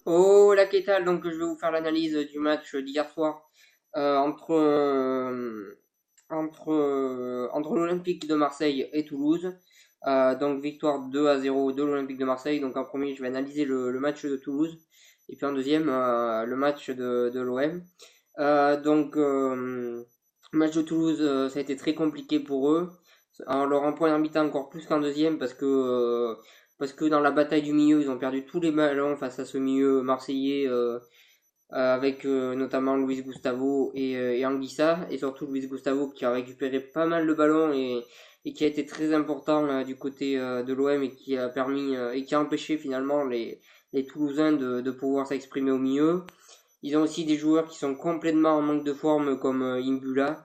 Oh la Kétal, donc je vais vous faire l'analyse du match d'hier soir entre, entre l'Olympique de Marseille et Toulouse. Donc victoire 2-0 de l'Olympique de Marseille. Donc en premier, je vais analyser le match de Toulouse. Et puis en deuxième, le match de l'OM. Le match de Toulouse, ça a été très compliqué pour eux. En leur en première mi-temps encore plus qu'en deuxième parce que dans la bataille du milieu, ils ont perdu tous les ballons face à ce milieu marseillais avec notamment Luis Gustavo et Anguissa, et surtout Luis Gustavo qui a récupéré pas mal de ballons et qui a été très important du côté de l'OM et qui a permis et qui a empêché finalement les Toulousains de pouvoir s'exprimer au milieu. Ils ont aussi des joueurs qui sont complètement en manque de forme comme Imbula,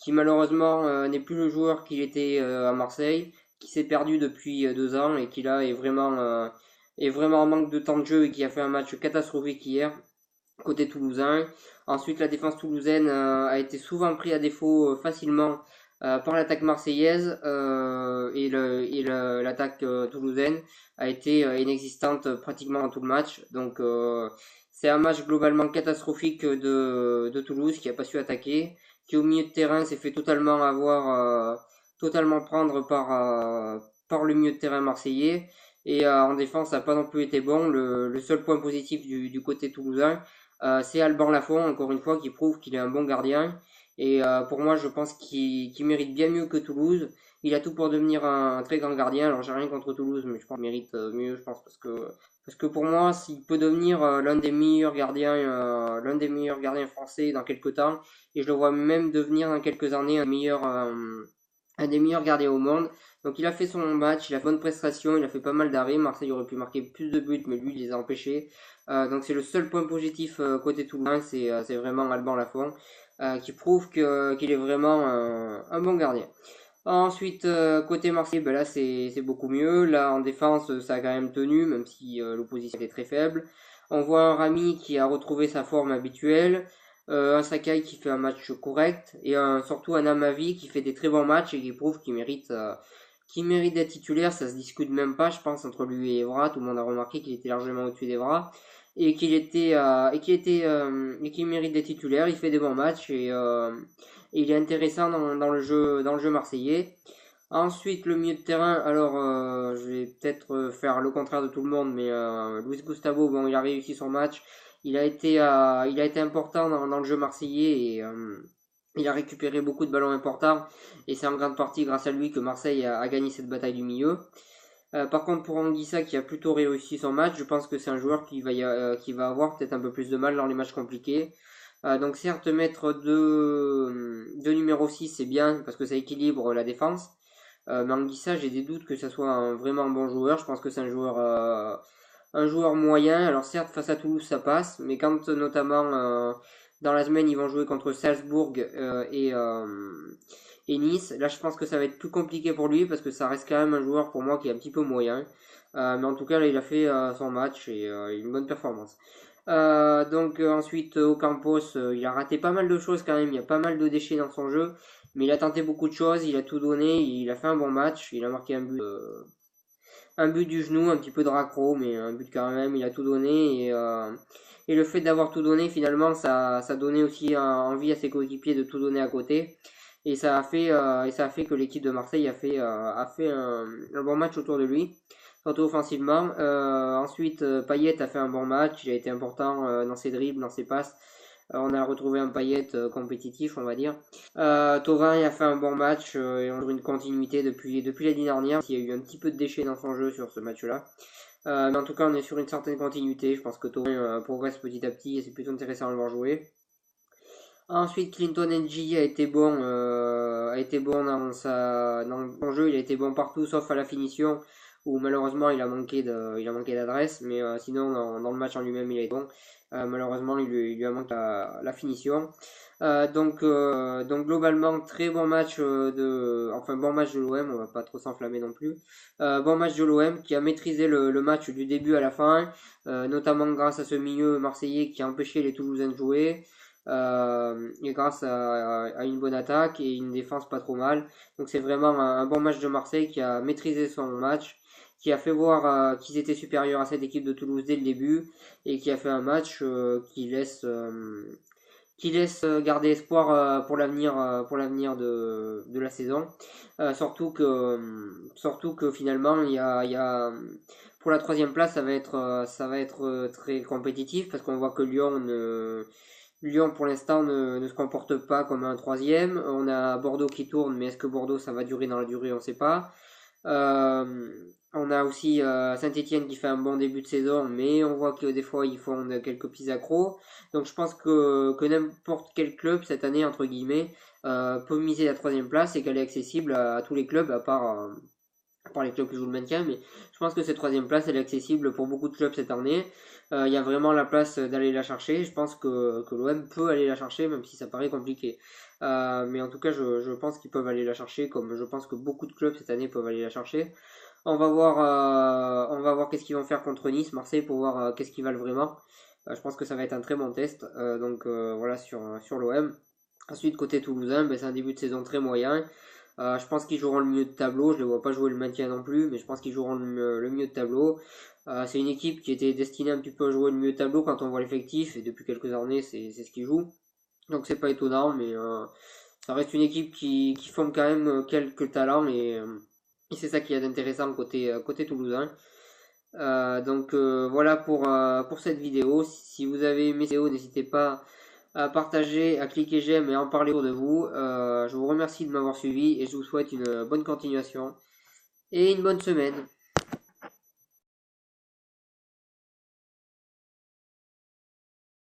qui malheureusement n'est plus le joueur qu'il était à Marseille, qui s'est perdu depuis 2 ans et qui là est vraiment en manque de temps de jeu et qui a fait un match catastrophique hier côté toulousain. Ensuite, la défense toulousaine a été souvent pris à défaut facilement par l'attaque marseillaise l'attaque toulousaine a été inexistante pratiquement dans tout le match. C'est un match globalement catastrophique de Toulouse qui a pas su attaquer, qui au milieu de terrain s'est fait totalement totalement prendre par le milieu de terrain marseillais. Et en défense, ça n'a pas non plus été bon. Le seul point positif du côté toulousain, c'est Alban Lafont, encore une fois, qui prouve qu'il est un bon gardien. Et pour moi, je pense qu'il mérite bien mieux que Toulouse. Il a tout pour devenir un très grand gardien. Alors, j'ai rien contre Toulouse, mais je pense qu'il mérite mieux, je pense, parce que pour moi, s'il peut devenir l'un des meilleurs gardiens français dans quelques temps, et je le vois même devenir dans quelques années un des meilleurs gardiens au monde. Donc il a fait son match, il a fait bonne prestation, il a fait pas mal d'arrêts. Marseille aurait pu marquer plus de buts, mais lui il les a empêchés. Donc c'est le seul point positif côté Toulousain, c'est vraiment Alban Lafont qui prouve qu'il est vraiment un bon gardien. Ensuite, côté Marseille, ben là c'est beaucoup mieux. Là en défense, ça a quand même tenu, même si l'opposition était très faible. On voit un Rami qui a retrouvé sa forme habituelle, un Sakai qui fait un match correct, et surtout un Amavi qui fait des très bons matchs et qui prouve qu'il mérite d'être titulaire. Ça se discute même pas, je pense, entre lui et Evra. Tout le monde a remarqué qu'il était largement au-dessus d'Evra et qu'il mérite d'être titulaire. Il fait des bons matchs et il est intéressant dans le jeu marseillais. Ensuite, le milieu de terrain, alors je vais peut-être faire le contraire de tout le monde, mais Luis Gustavo, bon, il a réussi son match, il a été important dans le jeu marseillais et il a récupéré beaucoup de ballons importants et c'est en grande partie grâce à lui que Marseille a gagné cette bataille du milieu. Par contre, pour Anguissa qui a plutôt réussi son match, je pense que c'est un joueur qui va avoir peut-être un peu plus de mal dans les matchs compliqués. Donc certes, mettre deux numéro 6 c'est bien parce que ça équilibre la défense. Mais Anguissa, j'ai des doutes que ça soit un vraiment bon joueur. Je pense que c'est un joueur moyen. Alors certes, face à Toulouse, ça passe, mais quand notamment dans la semaine, ils vont jouer contre Salzbourg et Nice, là je pense que ça va être plus compliqué pour lui parce que ça reste quand même un joueur pour moi qui est un petit peu moyen. Mais en tout cas, là, il a fait son match et une bonne performance. Ensuite, Ocampos, il a raté pas mal de choses quand même. Il y a pas mal de déchets dans son jeu. Mais il a tenté beaucoup de choses, il a tout donné, il a fait un bon match, il a marqué un but du genou, un petit peu de raccro, mais un but quand même, il a tout donné. Et le fait d'avoir tout donné, finalement, ça donnait aussi envie à ses coéquipiers de tout donner à côté. Et ça a fait que l'équipe de Marseille a fait un bon match autour de lui, surtout offensivement. Ensuite, Payet a fait un bon match, il a été important dans ses dribbles, dans ses passes. On a retrouvé un Payet compétitif, on va dire. Thauvin a fait un bon match et on a une continuité depuis l'année dernière. Il y a eu un petit peu de déchets dans son jeu sur ce match-là. Mais en tout cas, on est sur une certaine continuité. Je pense que Thauvin progresse petit à petit et c'est plutôt intéressant de le voir jouer. Ensuite, Clinton NG a été bon dans son jeu. Il a été bon partout sauf à la finition où malheureusement il a manqué d'adresse. Mais sinon, dans le match en lui-même, il est bon. Malheureusement, il lui a manqué la finition. Donc globalement très bon match bon match de l'OM, on va pas trop s'enflammer non plus. Bon match de l'OM qui a maîtrisé le match du début à la fin, notamment grâce à ce milieu marseillais qui a empêché les Toulousains de jouer. Et grâce à une bonne attaque et une défense pas trop mal. Donc c'est vraiment un bon match de Marseille qui a maîtrisé son match qui a fait voir qu'ils étaient supérieurs à cette équipe de Toulouse dès le début et qui a fait un match qui laisse garder espoir pour l'avenir de la saison. Surtout que finalement pour la troisième place ça va être très compétitif parce qu'on voit que Lyon pour l'instant ne se comporte pas comme un troisième. On a Bordeaux qui tourne, mais est-ce que Bordeaux ça va durer dans la durée, on ne sait pas. Euh, on a aussi Saint-Etienne qui fait un bon début de saison, mais on voit que des fois ils font quelques petits accros. Donc je pense que n'importe quel club cette année, entre guillemets, peut miser la troisième place et qu'elle est accessible à tous les clubs, à part les clubs qui jouent le maintien. Mais je pense que cette troisième place, elle est accessible pour beaucoup de clubs cette année. Il y a vraiment la place d'aller la chercher. Je pense que l'OM peut aller la chercher, même si ça paraît compliqué. Mais en tout cas, je pense qu'ils peuvent aller la chercher, comme je pense que beaucoup de clubs cette année peuvent aller la chercher. On va voir qu'est-ce qu'ils vont faire contre Nice, Marseille, pour voir qu'est-ce qu'ils valent vraiment. Je pense que ça va être un très bon test. Voilà sur l'OM. Ensuite, côté toulousain, ben, c'est un début de saison très moyen. Je pense qu'ils joueront le milieu de tableau. Je ne les vois pas jouer le maintien non plus, mais je pense qu'ils joueront le milieu de tableau. C'est une équipe qui était destinée un petit peu à jouer le milieu de tableau quand on voit l'effectif, et depuis quelques années, c'est ce qu'ils jouent. Donc c'est pas étonnant, mais ça reste une équipe qui forme quand même quelques talents, et c'est ça qui est intéressant côté toulousain. Voilà pour cette vidéo. Si vous avez aimé cette vidéo, n'hésitez pas à partager, à cliquer j'aime et à en parler autour de vous. Je vous remercie de m'avoir suivi et je vous souhaite une bonne continuation et une bonne semaine.